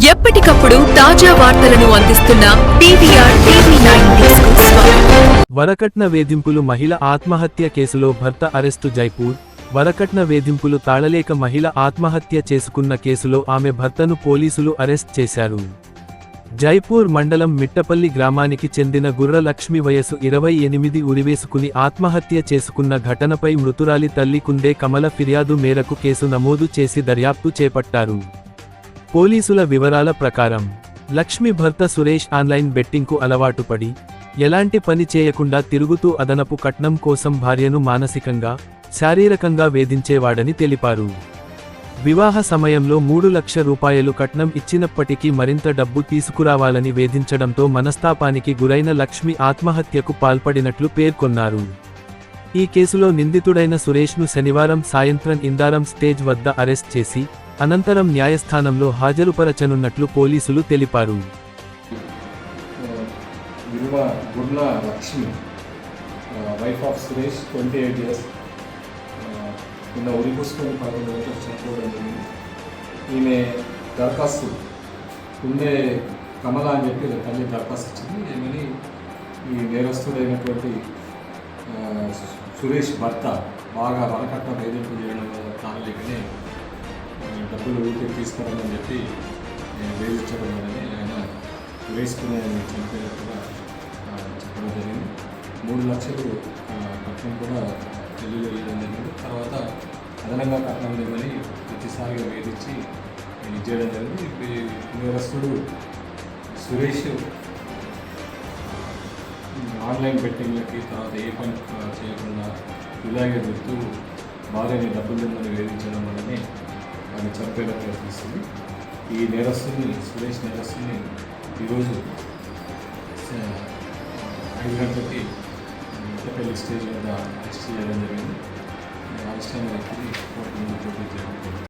ఎప్పటికప్పుడు తాజా వార్తలను అందిస్తున్న PVR TV9 న్యూస్ కు స్వాగతం. వరకట్న వేధింపులు మహిళ ఆత్మహత్య కేసులో భర్త అరెస్టు. జైపూర్ వరకట్న వేధింపులు తాళలేక మహిళ ఆత్మహత్య చేసుకున్న కేసులో ఆమె భర్తను పోలీసులు అరెస్ట్ చేశారు. జైపూర్ మండలం మిట్టపల్లి గ్రామానికి చెందిన గుర్ర లక్ష్మి వయసు 28 ఉరివేసుకుని ఆత్మహత్య చేసుకున్న ఘటనపై మృతురాలి తల్లి కుండే కమల ఫిర్యాదు మేరకు కేసు నమోదు చేసి దర్యాప్తు చేపట్టారు. పోలీసుల వివరాల ప్రకారం లక్ష్మి భర్త సురేష్ ఆన్లైన్ బెట్టింగ్కు అలవాటు పడి ఎలాంటి పని చేయకుండా తిరుగుతూ అదనపు కట్నం కోసం భార్యను మానసికంగా, శారీరకంగా వేధించేవాడని తెలిపారు. వివాహ సమయంలో 3 లక్షల రూపాయలు కట్నం ఇచ్చినప్పటికీ మరింత డబ్బు తీసుకురావాలని వేధించడంతో మనస్తాపానికి గురైన లక్ష్మి ఆత్మహత్యకు పాల్పడినట్లు పేర్కొన్నారు. ఈ కేసులో నిందితుడైన సురేష్ను శనివారం సాయంత్రం ఇందారం స్టేజ్ వద్ద అరెస్ట్ చేసి అనంతరం న్యాయస్థానంలో హాజరుపరచనున్నట్లు పోలీసులు తెలిపారు. Gurla Lakshmi, wife of Suresh, 28 years, నిన్న ఉరిపోసుకొని 11 గంటలకు చనిపోవడం జరిగింది. ఈమె దరఖాస్తు ఉండే కమల అని చెప్పి తల్లి దరఖాస్తు ఇచ్చింది. ఏమని ఈ నేరస్తుడైనటువంటి సురేష్ భర్త బాగా వరకట్న వేధింపు చేయడం తాళలేకనే డబ్బులు ఊరికి తీసుకురామని చెప్పి వేధించడం వల్లనే ఆయన వేసుకునే చనిపోయినట్టుగా చెప్పడం జరిగింది. 3 లక్షలు కట్నం కూడా పెళ్లిలో వేయడం జరిగింది. తర్వాత అదనంగా కట్నం లేమని ప్రతిసారిగా వేధించి ఇది చేయడం జరిగింది. నేరస్తుడు సురేష్ ఆన్లైన్ బెట్టింగ్లకి తర్వాత ఏ పని చేయకుండా ఇలాగే చెప్తూ భార్యని డబ్బులు లేమని వేధించడం వల్లనే ఆయన చనిపోయేలా ప్రయత్నిస్తుంది. ఈ నేరస్తుని సురేష్ నేరస్తుని ఈరోజు 5 గంటలకి మిట్టపల్లి స్టేజ్ వద్ద అరెస్ట్ చేయడం జరిగింది. అరెస్ట్ అయిన వ్యక్తిని కోర్టు ముందు ప్రొడ్యూస్ చేయడం జరిగింది.